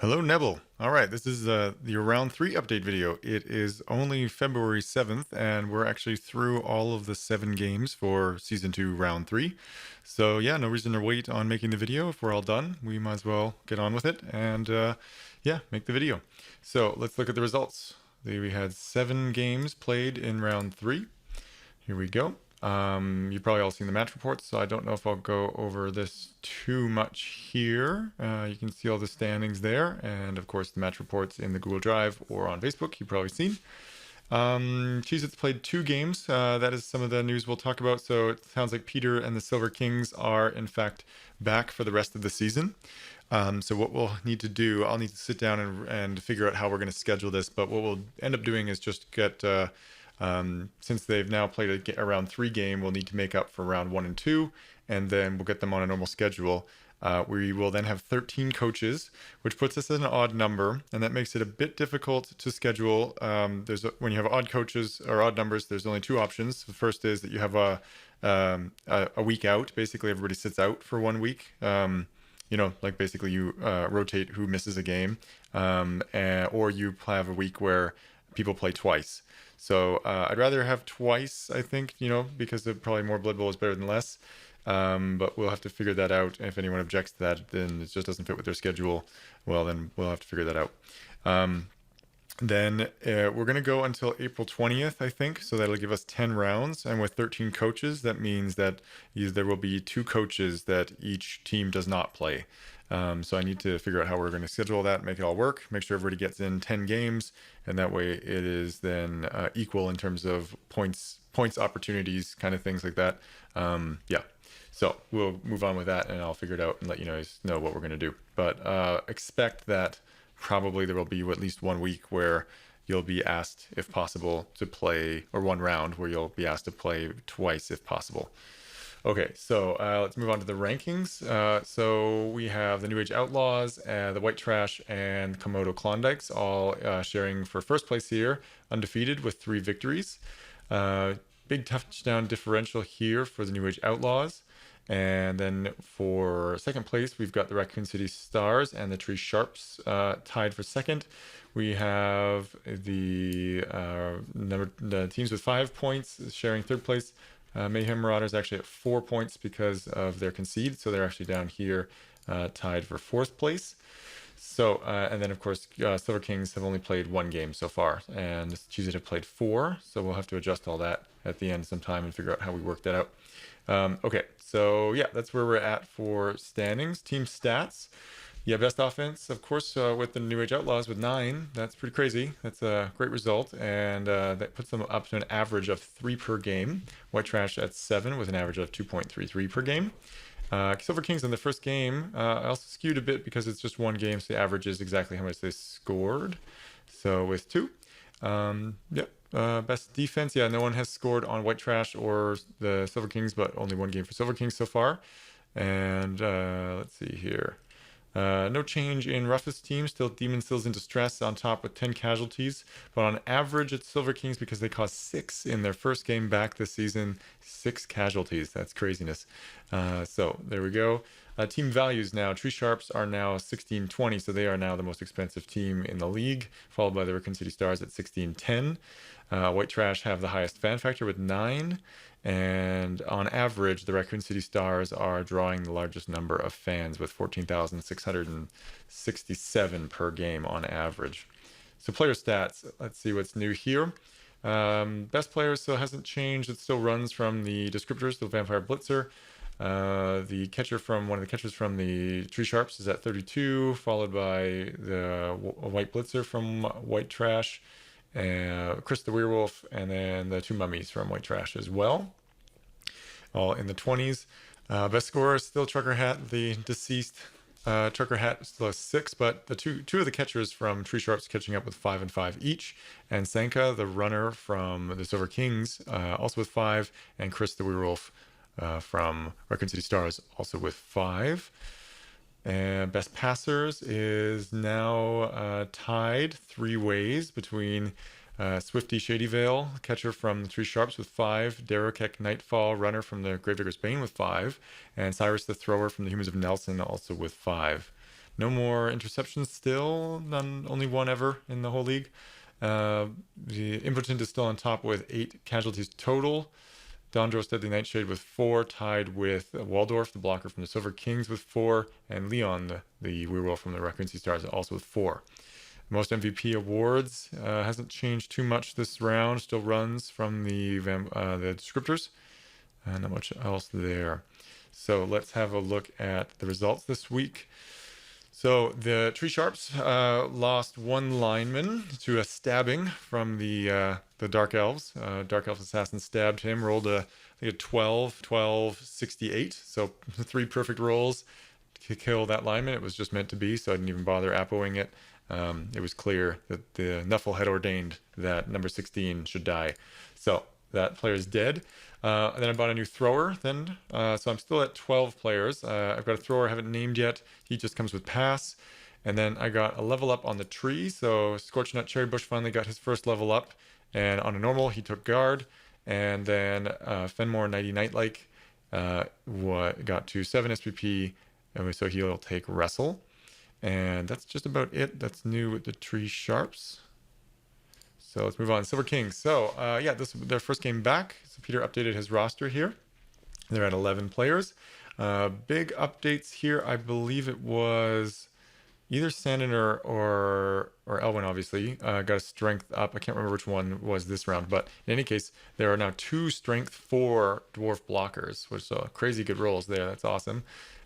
Hello, NeBBL. All right, this is your round three update video. It is only February 7th, and we're actually through all of the 7 games for season 2, round 3. So, yeah, no reason to wait on making the video. If we're all done, we might as well get on with it and, yeah, make the video. So, let's look at the results. We had 7 games played in round 3. Here we go. You've probably all seen the match reports, so I don't know if I'll go over this too much here. You can see all the standings there, and of course the match reports in the Google Drive or on Facebook, you've probably seen. Cheez-Its played 2 games. That is some of the news we'll talk about. So it sounds like Peter and the Silver Kings are in fact back for the rest of the season. So what we'll need to do, I'll need to sit down and figure out how we're going to schedule this, but what we'll end up doing is just get... since they've now played a round 3 game, we'll need to make up for round 1 and 2, and then we'll get them on a normal schedule. We will then have 13 coaches, which puts us at an odd number, and that makes it a bit difficult to schedule. When you have odd coaches or odd numbers, there's only 2 options. The first is that you have a week out. Basically, everybody sits out for 1 week. Like basically you rotate who misses a game, or you have a week where people play twice. So I'd rather have twice, I think, because probably more Blood Bowl is better than less. But we'll have to figure that out. If anyone objects to that, then it just doesn't fit with their schedule. Well, then we'll have to figure that out. Then we're going to go until April 20th, I think. So that'll give us 10 rounds. And with 13 coaches, that means that there will be 2 coaches that each team does not play. So I need to figure out how we're going to schedule that, make it all work, make sure everybody gets in 10 games, and that way it is then equal in terms of points opportunities, kind of things like that. Yeah. So we'll move on with that, and I'll figure it out and let you know what we're going to do. But expect that probably there will be at least 1 week where you'll be asked, if possible, to play, or 1 round where you'll be asked to play twice if possible. Okay, so let's move on to the rankings. So we have the New Age Outlaws, the White Trash, and Komodo Klondikes all sharing for first place here, undefeated with 3 victories. Big touchdown differential here for the New Age Outlaws. And then for second place, we've got the Raccoon City Stars and the Tree Sharps tied for second. We have the teams with 5 points sharing third place. Mayhem Marauders actually at 4 points because of their concede, so they're actually down here tied for 4th place. So, and then of course, Silver Kings have only played 1 game so far, and Cheez-It have played 4, so we'll have to adjust all that at the end sometime and figure out how we work that out. Okay, so yeah, that's where we're at for standings. Team stats. Yeah, best offense, of course, with the New Age Outlaws with 9. That's pretty crazy. That's a great result, and that puts them up to an average of 3 per game. White Trash at 7 with an average of 2.33 per game. Silver Kings in the first game also skewed a bit because it's just 1 game, so the average is exactly how much they scored. So with 2. Yep. Best defense, yeah, no one has scored on White Trash or the Silver Kings, but only 1 game for Silver Kings so far. And let's see here. No change in Roughest team, still Demon Seals in Distress on top with 10 casualties, but on average it's Silver Kings because they caused 6 in their first game back this season. 6 casualties, that's craziness. So there we go. Team values now, Tree Sharps are now 1620, so they are now the most expensive team in the league, followed by the Raccoon City Stars at 1610. White Trash have the highest fan factor with 9. And on average, the Raccoon City Stars are drawing the largest number of fans with 14,667 per game on average. So player stats, let's see what's new here. Best players, so it hasn't changed. It still runs from the descriptors, the Vampire Blitzer. The catcher from one of the catchers from the Tree Sharps is at 32, followed by the White Blitzer from White Trash, Chris the Werewolf, and then the 2 mummies from White Trash as well, all in the 20s. Best scorer is still Trucker Hat, the deceased Trucker Hat still has 6, but the two of the catchers from Tree Sharps catching up with 5 and 5 each, and Sanka, the runner from the Silver Kings, also with 5, and Chris the Werewolf from Raccoon City Stars also with 5. And best passers is now tied 3 ways between Swifty Shadyvale, catcher from the Tree Sharps with 5, Darokek Nightfall, runner from the Gravedigger's Bane with 5, and Cyrus the Thrower from the Humans of Nelson also with 5. No more interceptions still, none, only one ever in the whole league. The Impotent is still on top with 8 casualties total. Dondros Deadly Nightshade with 4, tied with Waldorf, the blocker from the Silver Kings, with 4, and Leon, the werewolf from the Raccoon Sea Stars, also with 4. Most MVP awards hasn't changed too much this round. Still runs from the descriptors. Not much else there. So let's have a look at the results this week. So the Tree Sharps lost 1 lineman to a stabbing from the Dark Elves. Dark Elf Assassin stabbed him, rolled I think a 12, 12, 68. So 3 perfect rolls to kill that lineman. It was just meant to be, so I didn't even bother appoing it. It was clear that the Nuffle had ordained that number 16 should die. So that player is dead. And then I bought a new thrower then. So I'm still at 12 players. I've got a thrower I haven't named yet. He just comes with pass. And then I got a level up on the tree. So Scorchnut Cherrybush finally got his first level up. And on a normal, he took guard. And then Fenmore Nighty Nightlike got to 7 SPP. And so he'll take Wrestle. And that's just about it. That's new with the Tree Sharps. So let's move on. Silver Kings. So yeah, this is their first game back. So Peter updated his roster here. They're at 11 players. Big updates here. I believe it was either Sandon or Elwin, obviously. Got a strength up. I can't remember which one was this round. But in any case, there are now 2 strength 4 dwarf blockers, which are crazy good rolls there. That's awesome.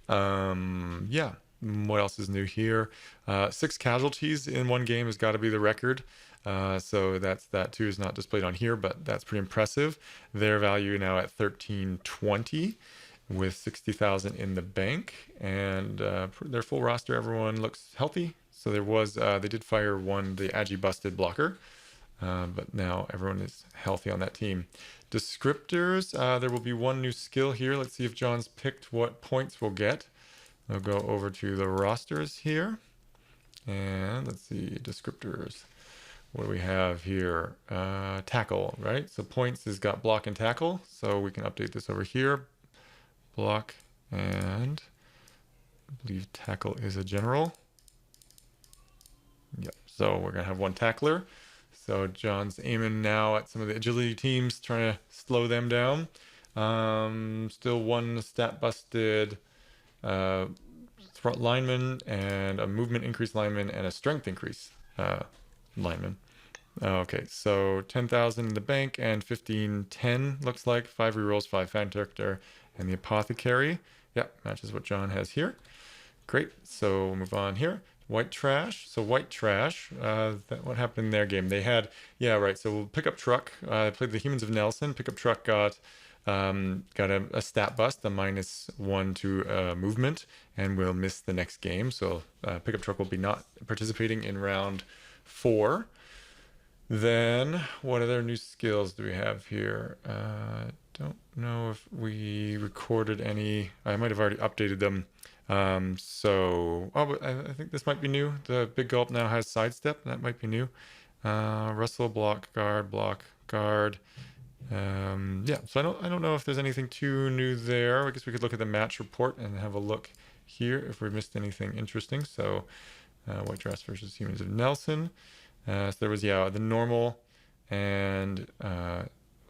Yeah. What else is new here? 6 casualties in one game has got to be the record. So that too is not displayed on here, but that's pretty impressive. Their value now at 1320 with 60,000 in the bank, and their full roster, everyone looks healthy. So there was they did fire the Agi busted blocker, but now everyone is healthy on that team. Descriptors, there will be 1 new skill here. Let's see if John's picked what points we'll get. I'll go over to the rosters here, and let's see, descriptors. What do we have here? Tackle, right? So points has got block and tackle. So we can update this over here. Block, and I believe tackle is a general. Yep. So we're going to have 1 tackler. So John's aiming now at some of the agility teams, trying to slow them down. Still 1 stat busted lineman, and a movement increase lineman, and a strength increase lineman. Okay, so 10,000 in the bank and 1510 looks like. 5 rerolls, 5 fan character, and the apothecary. Yep, matches what John has here. Great. So we'll move on here. White Trash. So White Trash, what happened in their game? They had, yeah, right. So we'll pick up truck. Played the Humans of Nelson. Pickup truck got a stat bust, a -1 to movement, and will miss the next game. So pickup truck will be not participating in round 4. Then what other new skills do we have here? Don't know if we recorded any. I might have already updated them. But I think this might be new. The Big Gulp now has sidestep. That might be new. Wrestle, block, guard. Yeah, so I don't know if there's anything too new there. I guess we could look at the match report and have a look here if we missed anything interesting. So White Dress versus Humans of Nelson. So there was, yeah, the normal and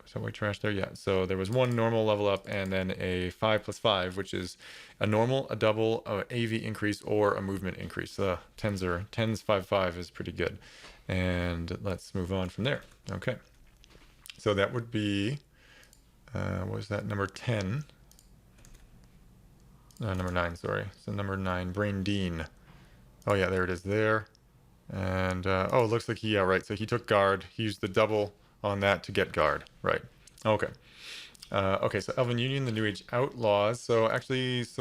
so White Trash there, yeah. So there was 1 normal level up and then a 5+5, which is a normal, a double, a AV increase, or a movement increase. Tens 5/5 is pretty good. And let's move on from there. Okay. So that would be what was that, number 10? Number 9, sorry. So number 9, Brain Dean. Oh yeah, there it is there. And oh, it looks like yeah, right. So he took guard. He used the double on that to get guard. Right. Okay. Okay. So Elven Union, the New Age Outlaws. So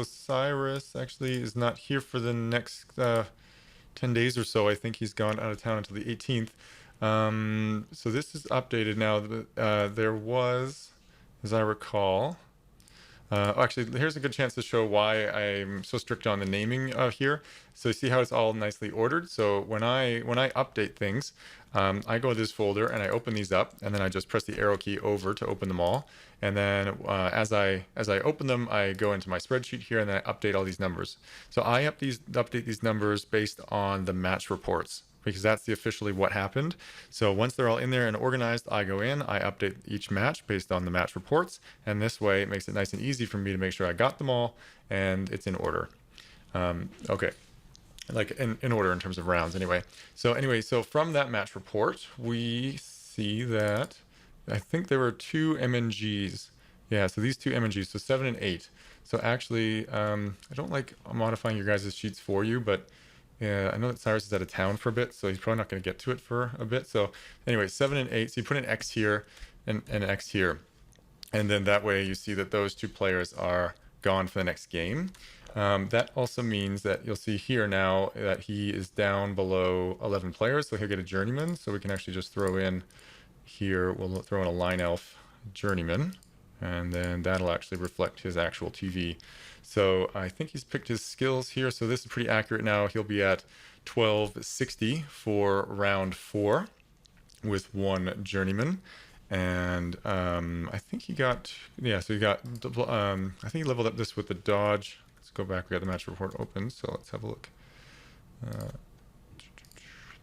Cyrus actually is not here for the next 10 days or so. I think he's gone out of town until the 18th. So this is updated now. There was, as I recall, Actually, here's a good chance to show why I'm so strict on the naming here. So you see how it's all nicely ordered. So when I update things, I go to this folder and I open these up, and then I just press the arrow key over to open them all. And then as I open them, I go into my spreadsheet here and then I update all these numbers. So I update these numbers based on the match reports, because that's officially what happened. So once they're all in there and organized, I go in, I update each match based on the match reports, and this way it makes it nice and easy for me to make sure I got them all and it's in order. Okay, like in order in terms of rounds anyway. So from that match report, we see that I think there were two MNGs. Yeah, so these two MNGs, so 7 and 8. So actually, I don't like modifying your guys' sheets for you, but yeah, I know that Cyrus is out of town for a bit, so he's probably not going to get to it for a bit. So anyway, 7 and 8. So you put an X here and an X here. And then that way you see that those two players are gone for the next game. That also means that you'll see here now that he is down below 11 players, so he'll get a journeyman. So we can actually just throw in here, we'll throw in a line elf journeyman, and then that'll actually reflect his actual TV. So I think he's picked his skills here, so this is pretty accurate now. He'll be at 1260 for round 4 with one journeyman. And I think he got, yeah, so he got, I think he leveled up this with the dodge. Let's go back, we got the match report open, so let's have a look.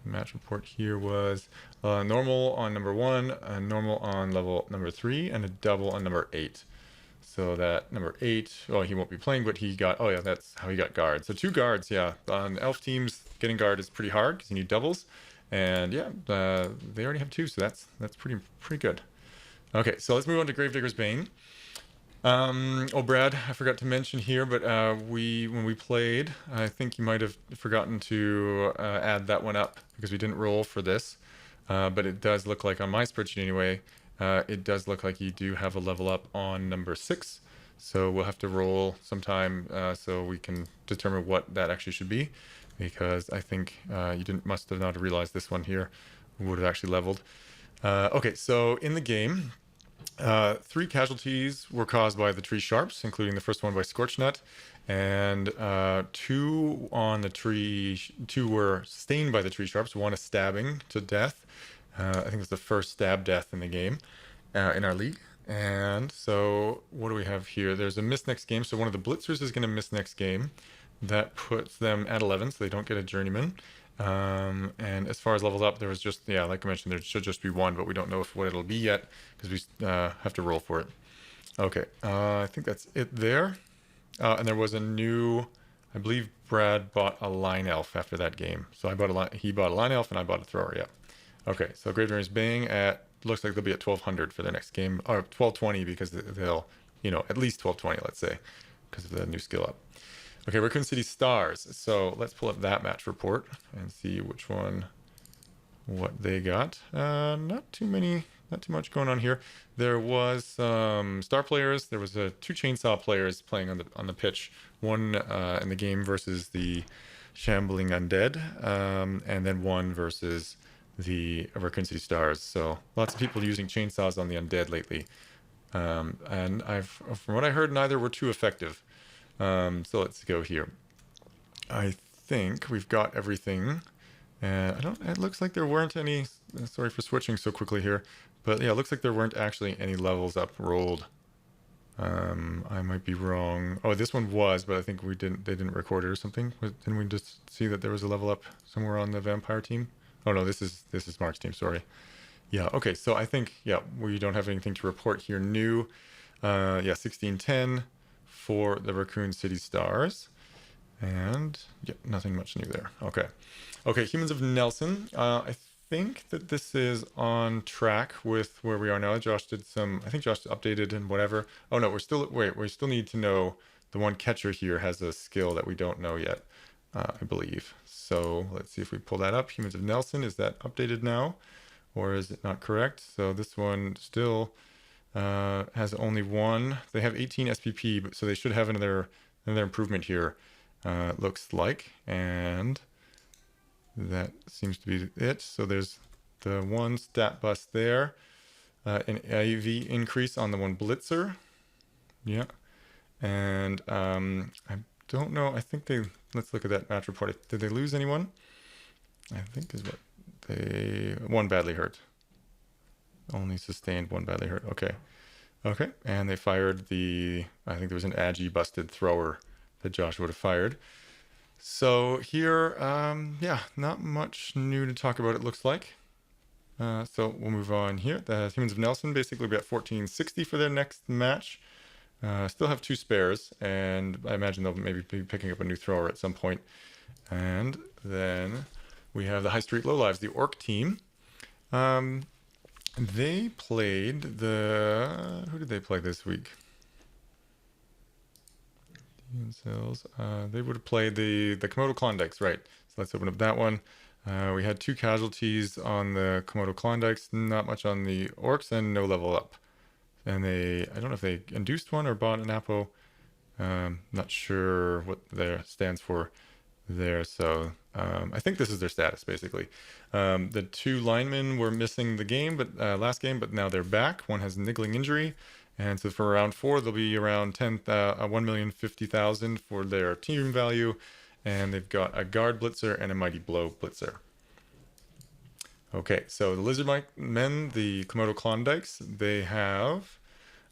Match report here was normal on number 1, a normal on level number 3, and a double on number 8. So that number 8, oh, he won't be playing, but he got, oh yeah, that's how he got guard. So 2 guards, yeah. On elf teams, getting guard is pretty hard because you need doubles. And yeah, they already have 2, so that's pretty good. Okay, so let's move on to Gravedigger's Bane. Oh, Brad, I forgot to mention here, but when we played, I think you might have forgotten to add that one up because we didn't roll for this. But it does look like on my spreadsheet anyway, it does look like you do have a level up on number 6. So we'll have to roll sometime so we can determine what that actually should be, because I think you must have not realized this one here would have actually leveled. Okay, so in the game, 3 casualties were caused by the tree sharps, including the first one by Scorchnut, and 2 on the tree. 2 were sustained by the tree sharps. 1 a stabbing to death. I think it's the first stab death in the game in our league. And so what do we have here? There's a miss next game. So one of the blitzers is going to miss next game. That puts them at 11, so they don't get a journeyman. And as far as levels up, there was just, yeah, like I mentioned, there should just be 1, but we don't know what it'll be yet because we have to roll for it. Okay, I think that's it there. And there was a new, I believe Brad bought a line elf after that game. So he bought a line elf and I bought a thrower, yeah. Okay, so Gravedigger's Bane looks like they'll be at 1200 for their next game, or 1220 because they'll, at least 1220, let's say, because of the new skill up. Okay, Raccoon City Stars. So let's pull up that match report and see what they got. Not too much going on here. There was some star players. There was 2 chainsaw players playing on the pitch. One in the game versus the Shambling Undead, and then one versus the Raccoon City Stars. So lots of people using chainsaws on the undead lately. And from what I heard, neither were too effective. So let's go here. I think we've got everything. And it looks like there weren't any, sorry for switching so quickly here, but yeah, it looks like there weren't actually any levels up rolled. I might be wrong. Oh, this one was, but I think they didn't record it or something. Didn't we just see that there was a level up somewhere on the vampire team? Oh no, this is Mark's team, sorry. Yeah, okay, so I think, yeah, we don't have anything to report here new. Yeah, 1610 for the Raccoon City Stars. And yeah, nothing much new there. Okay, Humans of Nelson. I think that this is on track with where we are now. I think Josh updated and whatever. Oh no, we still need to know the one catcher here has a skill that we don't know yet, I believe. So let's see if we pull that up. Humans of Nelson, is that updated now or is it not correct? So this one still has only 1. They have 18 SPP, but so they should have another improvement here. Looks like, and that seems to be it. So there's the 1 stat bust there, an AV increase on the 1 blitzer, yeah, And I don't know. I think they, let's look at that match report. Did they lose anyone? I think is what they, one badly hurt. Only sustained one badly hurt. Okay. Okay. And they fired the, I think there was an Agi busted thrower that Josh would have fired. So here, yeah, not much new to talk about, it looks like. So we'll move on here. The Humans of Nelson basically will be at 1460 for their next match. Still have two spares, and I imagine they'll maybe be picking up a new thrower at some point. And then we have the High Street Lowlives, the Orc team. They played the... Who did they play this week? Cells. They would have played the Komodo Klondikes, right? So let's open up that one. We had two casualties on the Komodo Klondikes, not much on the Orcs, and no level up. And they, I don't know if they induced one or bought an Apo. Not sure what that stands for there. So I think this is their status, basically. The two linemen were missing the game, but last game, but now they're back. One has a niggling injury. And so for round 4, they'll be around 1,050,000 for their team value. And they've got a guard blitzer and a mighty blow blitzer. Okay, so the lizard men, the Komodo Klondikes, they have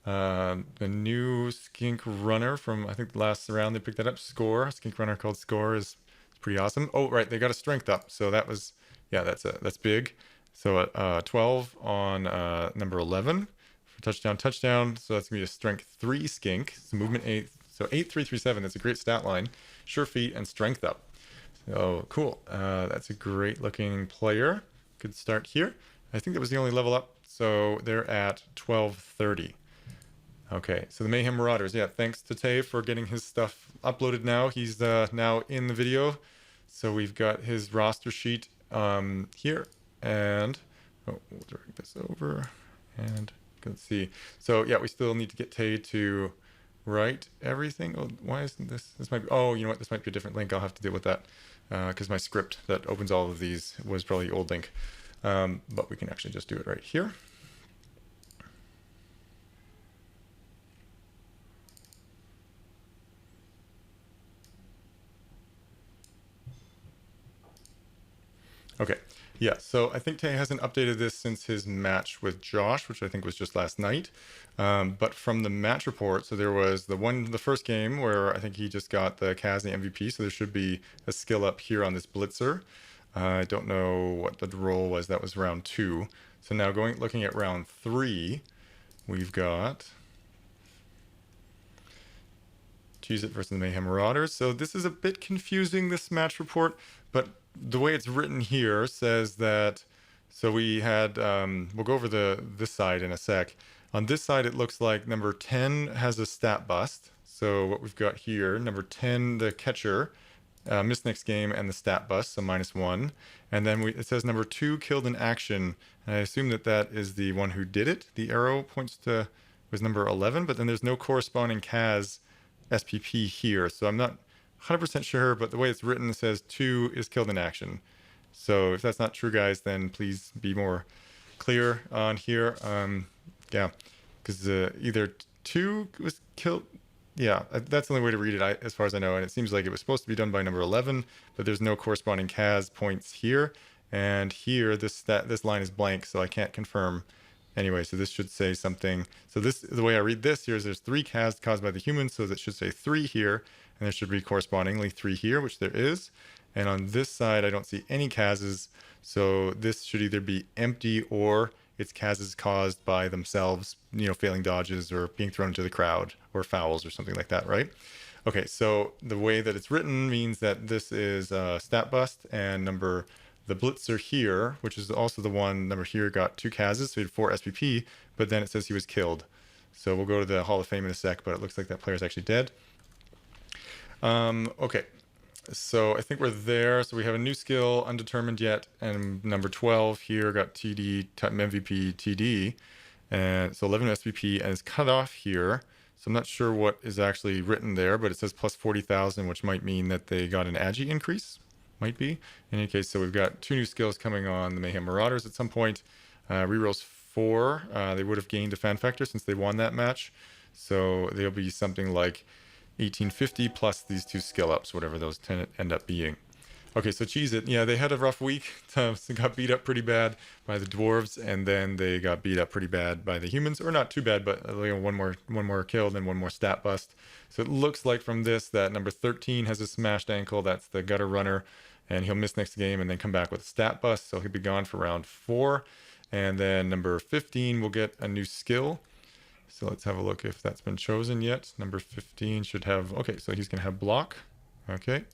the new skink runner from, I think, the last round they picked that up. Score, skink runner called Score is pretty awesome. Oh, right, they got a strength up. So that was, yeah, that's big. So 12 on number 11. Touchdown. So that's gonna be a strength 3 skink. It's movement 8. So 8337. That's a great stat line. Sure feet and strength up. So cool. That's a great looking player. Good start here. I think that was the only level up. So they're at 1230. Okay. So the Mayhem Marauders. Yeah. Thanks to Tay for getting his stuff uploaded now. He's now in the video. So we've got his roster sheet here. And we'll drag this over and. Let's see. So yeah, we still need to get Tay to write everything. Oh, why isn't this? This might be. Oh, you know what? This might be a different link. I'll have to deal with that because my script that opens all of these was probably the old link. But we can actually just do it right here. Okay. Yeah, so I think Tay hasn't updated this since his match with Josh, which I think was just last night. But from the match report, so there was the first game where I think he just got the Kaz and the MVP, so there should be a skill up here on this blitzer. I don't know what the roll was. That was round 2. So now looking at round 3, we've got Cheez-It versus the Mayhem Marauders. So this is a bit confusing, this match report, but the way it's written here says that, so we had, we'll go over this side in a sec. On this side, it looks like number 10 has a stat bust. So what we've got here, number 10, the catcher, missed next game and the stat bust, so -1. And then it says number 2 killed in action. And I assume that is the one who did it. The arrow points to, was number 11, but then there's no corresponding Kaz SPP here. So I'm not 100% sure, but the way it's written says 2 is killed in action. So if that's not true, guys, then please be more clear on here. Yeah, because either 2 was killed. Yeah, that's the only way to read it, as far as I know. And it seems like it was supposed to be done by number 11, but there's no corresponding Kaz points here. And here, this line is blank, so I can't confirm. Anyway, so this should say something. So the way I read this here is there's 3 Kaz caused by the humans, so that should say 3 here. And there should be correspondingly 3 here, which there is. And on this side, I don't see any Kaz's. So this should either be empty or it's Kaz's caused by themselves, failing dodges or being thrown into the crowd or fouls or something like that, right? Okay, so the way that it's written means that this is stat bust, and the blitzer here, which is also the one number here, got 2 Kaz's, so he had 4 SPP, but then it says he was killed. So we'll go to the Hall of Fame in a sec, but it looks like that player's actually dead. Okay, so I think we're there. So we have a new skill, undetermined yet, and number 12 here got TD, MVP TD, and so 11 SPP, and it's cut off here. So I'm not sure what is actually written there, but it says plus 40,000, which might mean that they got an Agi increase, might be. In any case, so we've got 2 new skills coming on the Mayhem Marauders at some point. Rerolls 4, they would have gained a fan factor since they won that match. So they'll be something like 1850 plus these 2 skill ups, whatever those end up being. Okay, so Cheez It, yeah, they had a rough week. They got beat up pretty bad by the dwarves, and then they got beat up pretty bad by the humans, or not too bad, but one more killed and one more stat bust. So it looks like from this that number 13 has a smashed ankle. That's the gutter runner, and he'll miss next game and then come back with a stat bust. So he'll be gone for round 4, and then number 15 will get a new skill. So let's have a look if that's been chosen yet. Number 15 should have, okay, so he's gonna have block. Okay,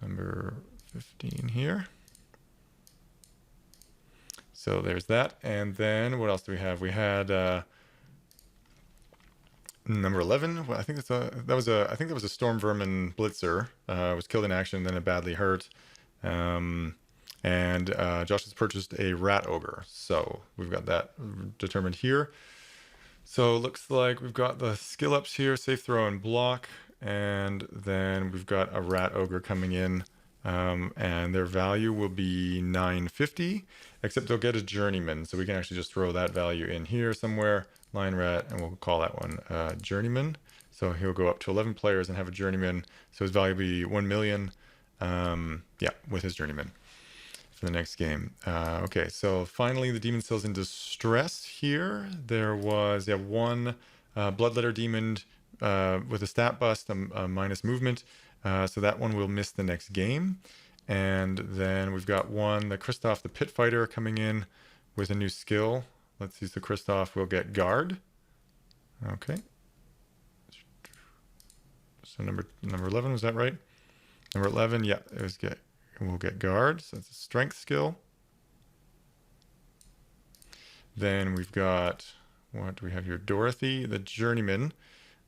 number 15 here. So there's that. And then what else do we have? We had number 11. Well, I think that was a storm vermin blitzer. Was killed in action, then it badly hurt. And Josh has purchased a rat ogre. So we've got that determined here. So it looks like we've got the skill ups here, safe throw and block. And then we've got a rat ogre coming in. And their value will be 950, except they'll get a journeyman. So we can actually just throw that value in here somewhere, line rat, and we'll call that one journeyman. So he'll go up to 11 players and have a journeyman. So his value will be 1 million, yeah, with his journeyman for the next game. Okay, so finally the demon cells in distress here. There was one bloodletter demon with a stat bust, a minus movement. So that one will miss the next game. And then we've got the Christoph the Pit Fighter coming in with a new skill. Let's see, so Christoph will get guard. Okay. So number 11, was that right? Number 11, yeah, we'll get guard. So that's a strength skill. Then we've got, what do we have here? Dorothy, the journeyman.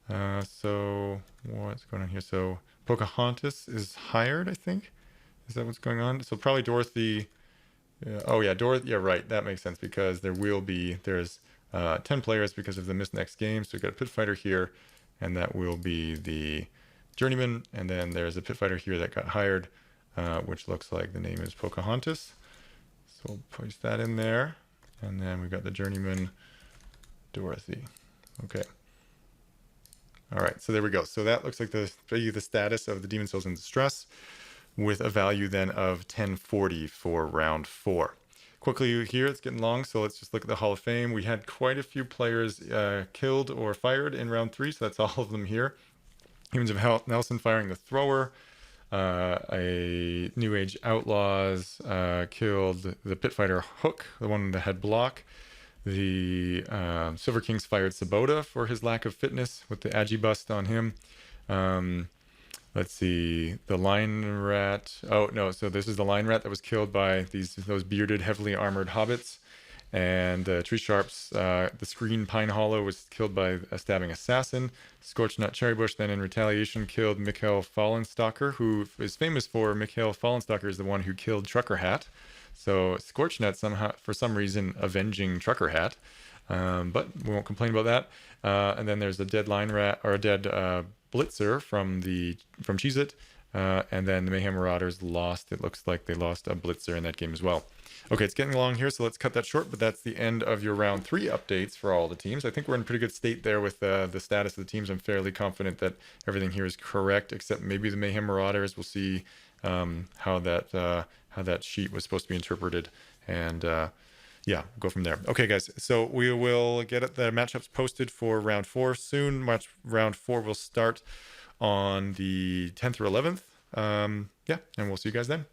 So what's going on here? So Pocahontas is hired, I think. Is that what's going on? So probably Dorothy. Oh yeah, Dorothy. Yeah, right. That makes sense because there's 10 players because of the missed next game. So we've got a pit fighter here, and that will be the journeyman. And then there's a pit fighter here that got hired, which looks like the name is Pocahontas. So we'll place that in there. And then we've got the journeyman, Dorothy. Okay. All right, so there we go. So that looks like the status of the demon cells in distress, with a value then of 1040 for round 4. Quickly here, it's getting long, so let's just look at the Hall of Fame. We had quite a few players killed or fired in round 3, so that's all of them here. Humans of Nelson firing the thrower. A New Age Outlaws killed the pit fighter Hook, the one that had block. The Silver Kings fired Sabota for his lack of fitness with the Agi bust on him. Let's see, the line rat. Oh no, so this is the line rat that was killed by those bearded, heavily armored hobbits. And Tree Sharps, the Screen Pine Hollow was killed by a stabbing assassin. Scorched Nut Cherrybush then in retaliation killed Mikhail Fallenstalker, who is famous for Mikhail Fallenstalker is the one who killed Trucker Hat. So Scorched Nut somehow, for some reason, avenging Trucker Hat. But we won't complain about that. And then there's a dead line rat, or a dead blitzer from Cheez It. And then the Mayhem Marauders lost. It looks like they lost a blitzer in that game as well. Okay, it's getting long here, so let's cut that short, but that's the end of your round 3 updates for all the teams. I think we're in pretty good state there with the status of the teams. I'm fairly confident that everything here is correct, except maybe the Mayhem Marauders. We'll see how that sheet was supposed to be interpreted, and yeah, go from there. Okay, guys, so we will get the matchups posted for round 4 soon. Round 4 will start on the 10th or 11th. Yeah, and we'll see you guys then.